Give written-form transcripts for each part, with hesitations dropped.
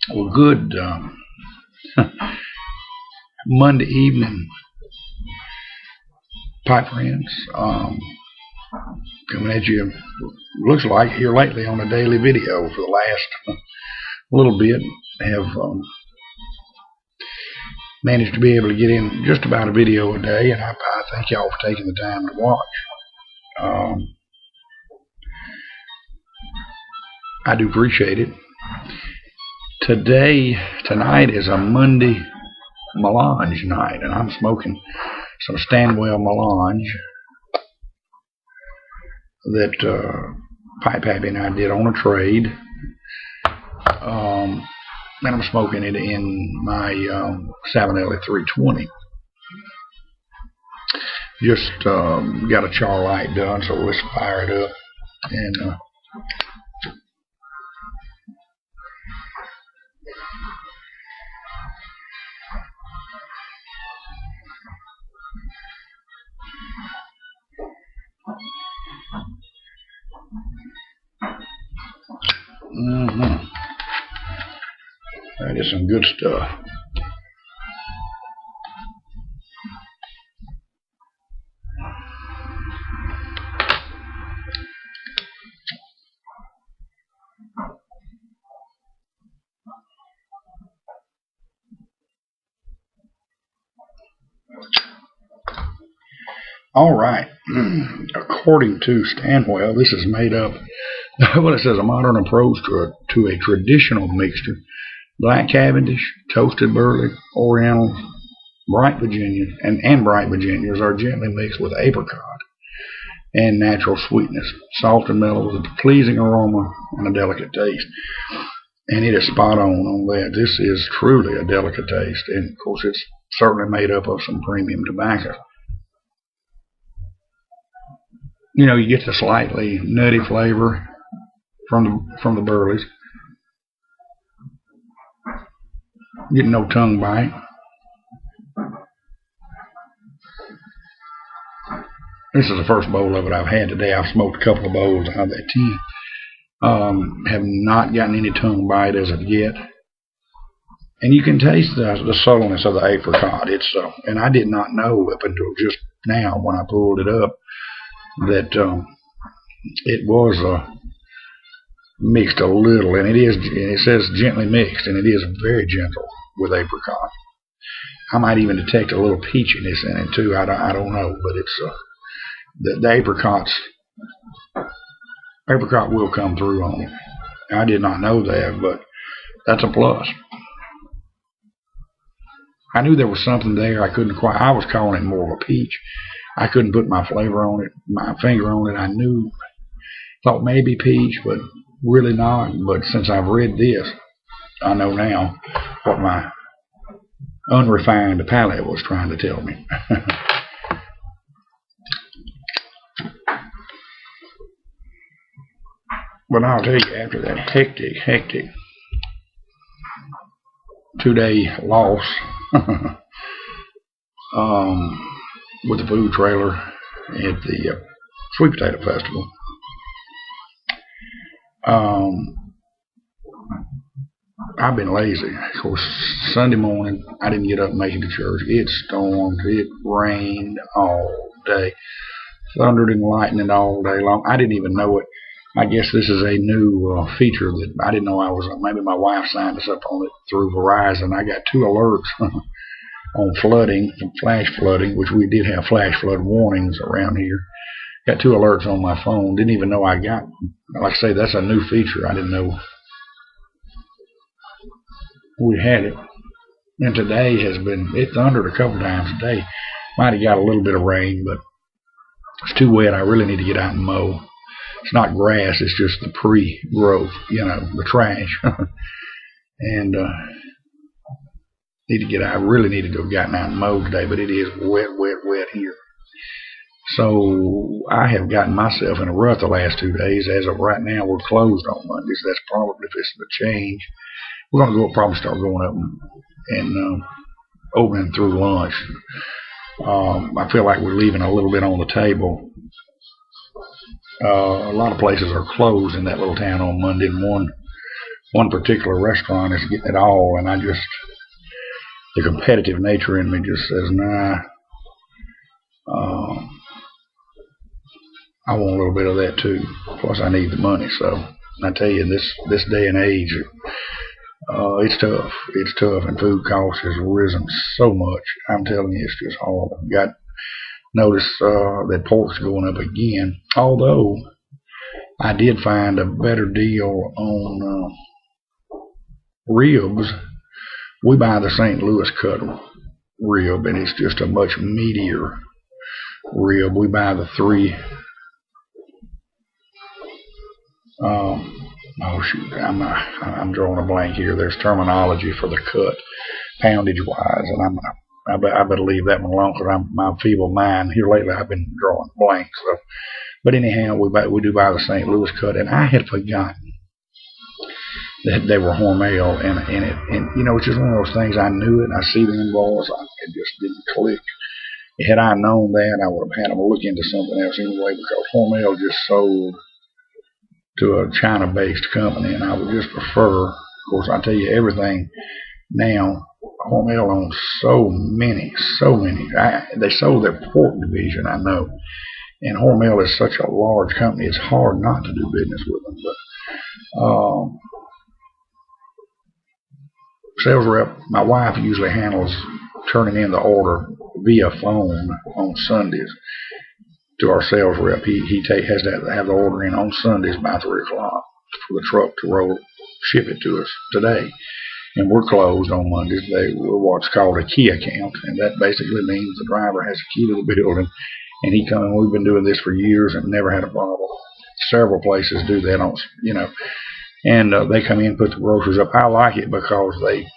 Well, good Monday evening, pipe friends. Coming at you, looks like here lately on a daily video for the last little bit. Have managed to be able to get in just about a video a day, and I thank y'all for taking the time to watch. I do appreciate it. Tonight is a Monday Melange night, and I'm smoking some Stanwell Melange that Pipe Happy and I did on a trade. And I'm smoking it in my Savinelli 320. Just got a char light done, so let's fire it up. And that is some good stuff. All right. According to Stanwell, this is made up. Well, it says a modern approach to a traditional mixture. Black Cavendish, toasted burley, Oriental, bright Virginia, and bright Virginias are gently mixed with apricot and natural sweetness, soft and mellow with a pleasing aroma and a delicate taste. And it is spot on that. This is truly a delicate taste, and of course it's certainly made up of some premium tobacco. You know, you get the slightly nutty flavor from the burleys. Getting no tongue bite. This is the first bowl of it I've had today. I've smoked a couple of bowls out of that 10. Have not gotten any tongue bite as of yet. And you can taste the subtleness of the apricot. And I did not know up until just now when I pulled it up that it was mixed a little, and it says gently mixed, and it is very gentle with apricot. I might even detect a little peachiness in it too. I don't know, but it's the apricot will come through on it. I did not know that, but that's a plus. I knew there was something there. I couldn't quite. I was calling it more of a peach. I couldn't put my flavor on it, my finger on it. Thought maybe peach, but really not. But since I've read this, I know now what my unrefined palate was trying to tell me. But I'll tell you, after that hectic 2-day loss with the food trailer at the Sweet Potato Festival, I've been lazy. Of course, Sunday morning, I didn't get up and make it to church. It stormed. It rained all day. Thundered and lightning all day long. I didn't even know it. I guess this is a new feature that I didn't know I was on. Maybe my wife signed us up on it through Verizon. I got 2 alerts on flooding, flash flooding, which we did have flash flood warnings around here. Got 2 alerts on my phone. Didn't even know I got. Like I say, that's a new feature. I didn't know we had it. And today it thundered a couple times today. Might have got a little bit of rain, but it's too wet. I really need to get out and mow. It's not grass, it's just the pre-growth, the trash. And I really needed to have gotten out and mowed today, but it is wet here. So I have gotten myself in a rut the last 2 days. As of right now, we're closed on Mondays. That's probably fixing to change. We're going to probably start going up and opening through lunch. I feel like we're leaving a little bit on the table. A lot of places are closed in that little town on Monday, and one particular restaurant is getting it all, and the competitive nature in me just says, nah, I want a little bit of that too. Plus, I need the money. So I tell you, this day and age, it's tough. It's tough, and food costs has risen so much. I'm telling you, it's just horrible. Got notice that pork's going up again. Although I did find a better deal on ribs. We buy the St. Louis cut rib, and it's just a much meatier rib. We buy the three. Oh shoot, I'm drawing a blank here. There's terminology for the cut, poundage wise, and I better leave that one alone because my feeble mind here lately. I've been drawing blanks. So, but anyhow, we do buy the St. Louis cut, and I had forgotten that they were Hormel, and you know, it's just one of those things. I knew it. I see the invoice. It just didn't click. Had I known that, I would have had them look into something else anyway, because Hormel just sold to a China-based company, and I would just prefer. Of course, I tell you everything now. Hormel owns so many. They sold their pork division, I know, and Hormel is such a large company. It's hard not to do business with them. But sales rep, my wife usually handles turning in the order via phone on Sundays to our sales rep. He has to have the order in on Sundays by 3 o'clock for the truck to ship it to us today. And we're closed on Mondays. We're what's called a key account, and that basically means the driver has a key to the building, and he comes. We've been doing this for years and never had a problem. Several places do that, and they come in, put the groceries up. I like it because they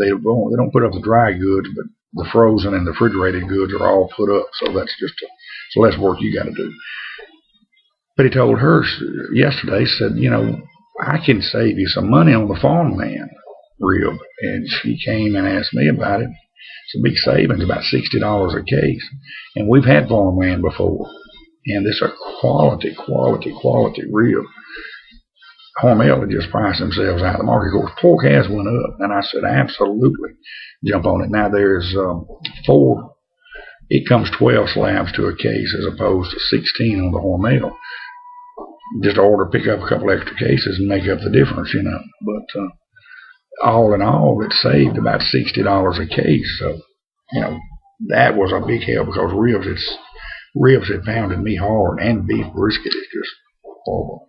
don't put up the dry goods, but the frozen and the refrigerated goods are all put up. So that's just it's less work you got to do. But he told her yesterday, said, I can save you some money on the farmland rib. And she came and asked me about it. It's a big savings, about $60 a case. And we've had farmland before. And this is a quality rib. Hormel had just priced themselves out of the market. Of course, pork has went up. And I said, absolutely, jump on it. Now there's 4. It comes 12 slabs to a case as opposed to 16 on the Hormel. Just pick up a couple extra cases and make up the difference, But all in all, it saved about $60 a case. So, that was a big help because ribs had pounded me hard, and beef brisket is just horrible,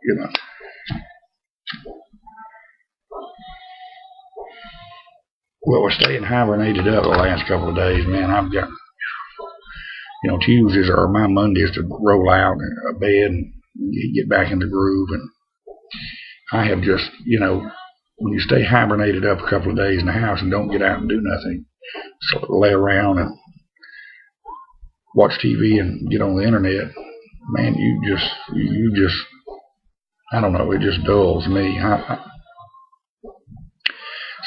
Well, we're staying hibernated up the last couple of days, man. I've got, Tuesdays are my Mondays to roll out of bed and get back in the groove. And I have just, when you stay hibernated up a couple of days in the house and don't get out and do nothing, so lay around and watch TV and get on the internet, man, you just, I don't know, it just dulls me.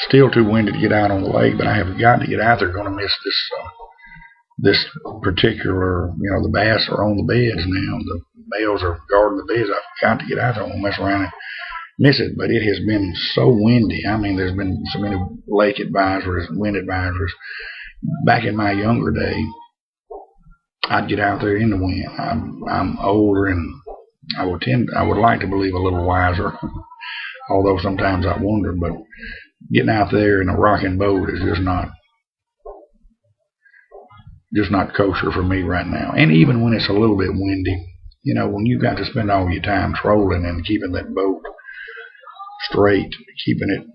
Still too windy to get out on the lake, but I have got to get out there. Going to miss this particular, the bass are on the beds now. The males are guarding the beds. I've got to get out there and mess around and miss it. But it has been so windy. I mean, there's been so many lake advisories and wind advisories. Back in my younger day, I'd get out there in the wind. I'm older, and I would like to believe a little wiser, although sometimes I wonder. But getting out there in a rocking boat is just not kosher for me right now. And even when it's a little bit windy, when you've got to spend all your time trolling and keeping that boat straight, keeping it,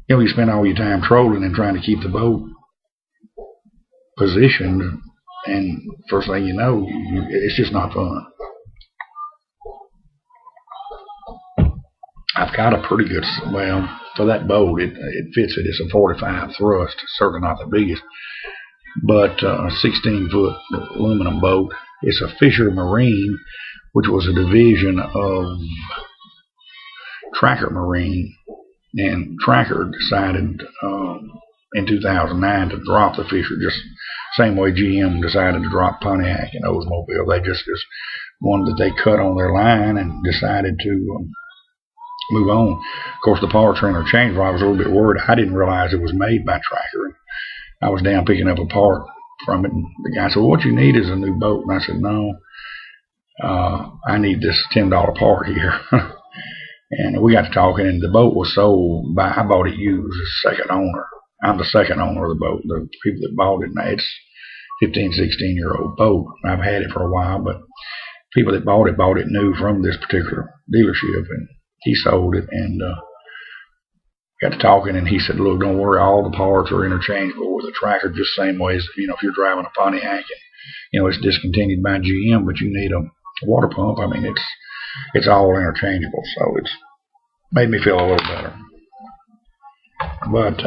you spend all your time trolling and trying to keep the boat positioned, and first thing you know, it's just not fun. I've got a pretty good, for that boat, it fits it. It's a 45 thrust, certainly not the biggest, but a 16-foot aluminum boat. It's a Fisher Marine, which was a division of Tracker Marine, and Tracker decided in 2009 to drop the Fisher, just same way GM decided to drop Pontiac and Oldsmobile. They just one that they cut on their line and decided to move on. Of course, the parts are interchangeable. I was a little bit worried. I didn't realize it was made by Tracker. And I was down picking up a part from it, and the guy said, well, what you need is a new boat. And I said, no, I need this $10 part here. And we got to talking, and the boat was sold by, I bought it used as second owner. I'm the second owner of the boat. The people that bought it, now it's 15, 16-year-old boat. I've had it for a while, but people that bought it new from this particular dealership, and he sold it, and got to talking, and he said, look, don't worry, all the parts are interchangeable with a Tracker, just the same way as, if you're driving a Pontiac, and, it's discontinued by GM, but you need a water pump. I mean, it's all interchangeable, so it's made me feel a little better. But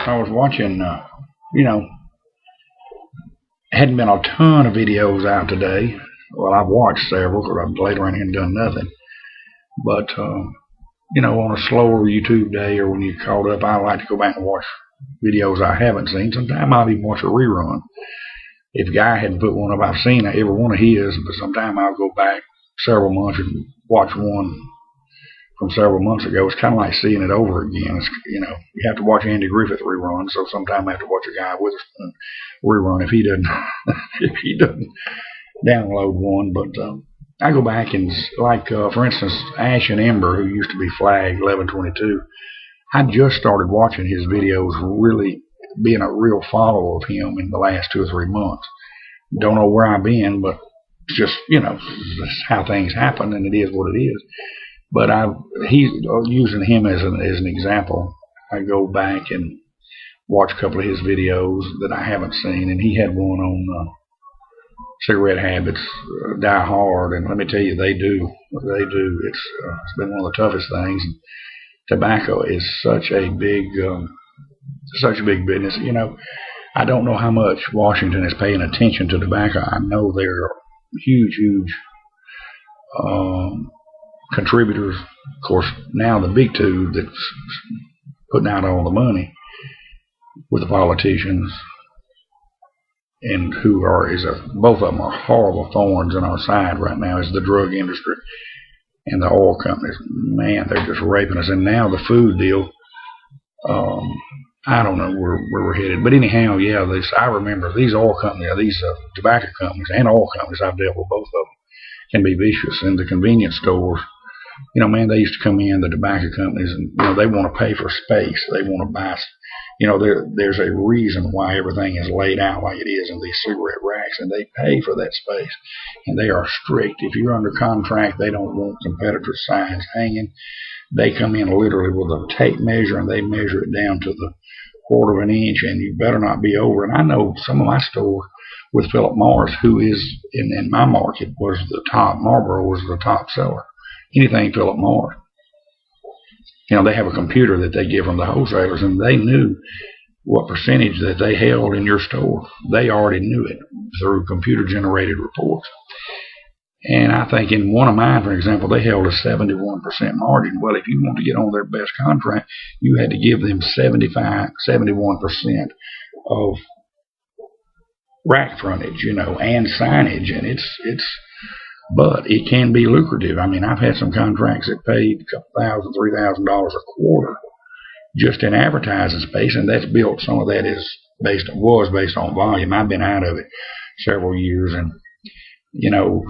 I was watching, hadn't been a ton of videos out today. Well, I've watched several because I've laid around here and done nothing. But, on a slower YouTube day or when you're caught up, I like to go back and watch videos I haven't seen. Sometimes I'll even watch a rerun. If a guy hadn't put one up, I've seen every one of his, but sometimes I'll go back several months and watch one from several months ago. It's kind of like seeing it over again. It's, you have to watch Andy Griffith rerun, so sometimes I have to watch a Guy Witherspoon rerun if he doesn't download one. But I go back and, like, for instance, Ash and Ember, who used to be Flag 1122, I just started watching his videos, really being a real follower of him in the last 2 or 3 months. Don't know where I've been, but it's just, that's how things happen, and it is what it is. But he's using him as an example. I go back and watch a couple of his videos that I haven't seen, and he had one on cigarette habits, Die Hard, and let me tell you, they do. It's been one of the toughest things. And tobacco is such a big business. I don't know how much Washington is paying attention to tobacco. I know they're huge contributors. Of course, now the big two that's putting out all the money with the politicians, and both of them are horrible thorns in our side right now, is the drug industry and the oil companies. Man, they're just raping us. And now the food deal, I don't know where we're headed. But anyhow, yeah, I remember these oil companies, these tobacco companies and oil companies, I've dealt with both of them, can be vicious. In the convenience stores, man, they used to come in, the tobacco companies, and, they want to pay for space. They want to buy, there's a reason why everything is laid out like it is in these cigarette racks, and they pay for that space. And they are strict. If you're under contract, they don't want competitor signs hanging. They come in literally with a tape measure, and they measure it down to the quarter of an inch, and you better not be over. And I know some of my stores with Philip Morris, who is in my market, was the top. Marlboro was the top seller. Anything Philip Morris. They have a computer that they give from the wholesalers, and they knew what percentage that they held in your store. They already knew it through computer-generated reports. And I think in one of mine, for example, they held a 71% margin. Well, if you want to get on their best contract, you had to give them 71% of rack frontage, and signage, and but it can be lucrative. I mean, I've had some contracts that paid a couple $1,000, $3,000 a quarter just in advertising space, and that's built. Some of that was based on volume. I've been out of it several years, and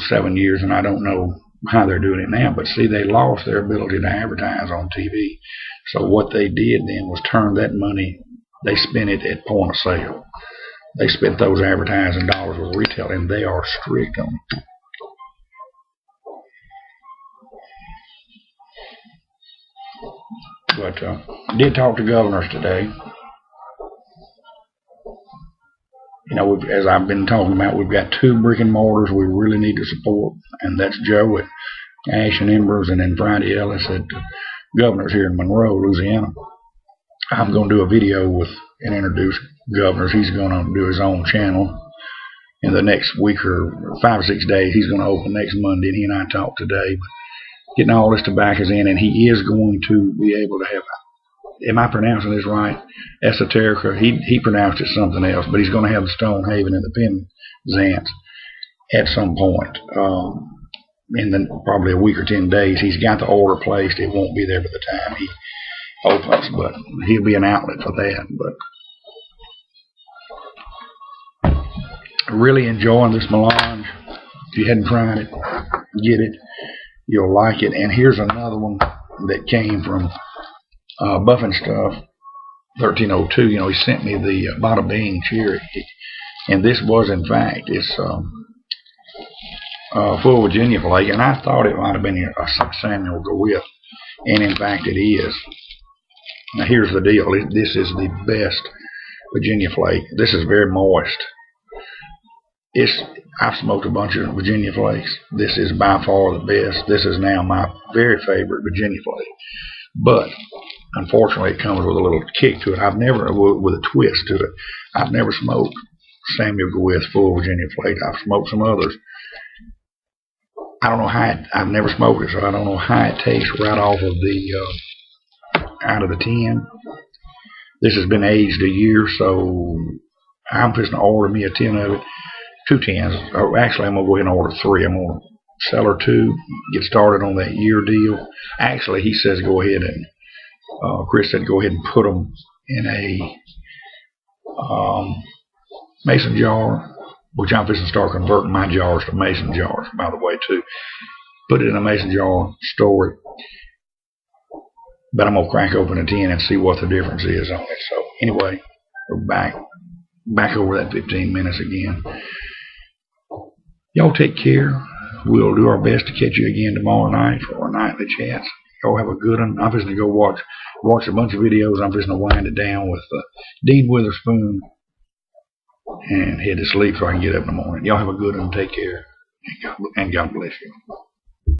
7 years, and I don't know how they're doing it now. But see, they lost their ability to advertise on TV. So what they did then was turn that money. They spent it at point of sale. They spent those advertising dollars with retail, and they are strict on it. But I did talk to governors today. As I've been talking about, we've got 2 brick and mortars we really need to support, and that's Joe at Ash and Embers, and then Friday Ellis at Governors here in Monroe, Louisiana. I'm going to do a video and introduce Governors. He's going to do his own channel in the next week or 5 or 6 days. He's going to open next Monday, and he and I talked today. Getting all this tobacco in, and he is going to be able to have am I pronouncing this right? Esoterica. He pronounced it something else, but he's going to have the Stonehaven and the Penzance at some point. In probably a week or 10 days. He's got the order placed. It won't be there by the time he opens, but he'll be an outlet for that. But really enjoying this melange. If you hadn't tried it, get it. You'll like it. And here's another one that came from Buff and Stuff 1302. You know, he sent me the Bada Bing Cherry, and this was, in fact, it's full Virginia flake, and I thought it might have been a Samuel Gwyeth, and in fact it is. Now here's the deal. This is the best Virginia flake. This is very moist. I've smoked a bunch of Virginia flakes. This is by far the best. This is now my very favorite Virginia flake. But unfortunately, it comes with a little kick to it. With a twist to it. I've never smoked Samuel Gwyeth full Virginia flake. I've smoked some others. I don't know how I've never smoked it, so I don't know how it tastes right off of out of the tin. This has been aged a year, so I'm just going to order me a tin of it, 2 tins. Or actually, I'm going to go ahead and order 3. I'm going to sell her 2, get started on that year deal. Actually, he says go ahead and, Chris said go ahead and put them in a mason jar, which I'm fixing to start converting my jars to mason jars, by the way, too. Put it in a mason jar, store it. But I'm going to crack open a tin and see what the difference is on it. So, anyway, we're back over that 15 minutes again. Y'all take care. We'll do our best to catch you again tomorrow night for our nightly chats. Y'all have a good one. I'm fixing to go watch a bunch of videos. I'm fixing to wind it down with Dean Witherspoon and head to sleep so I can get up in the morning. Y'all have a good one. Take care. And God bless you.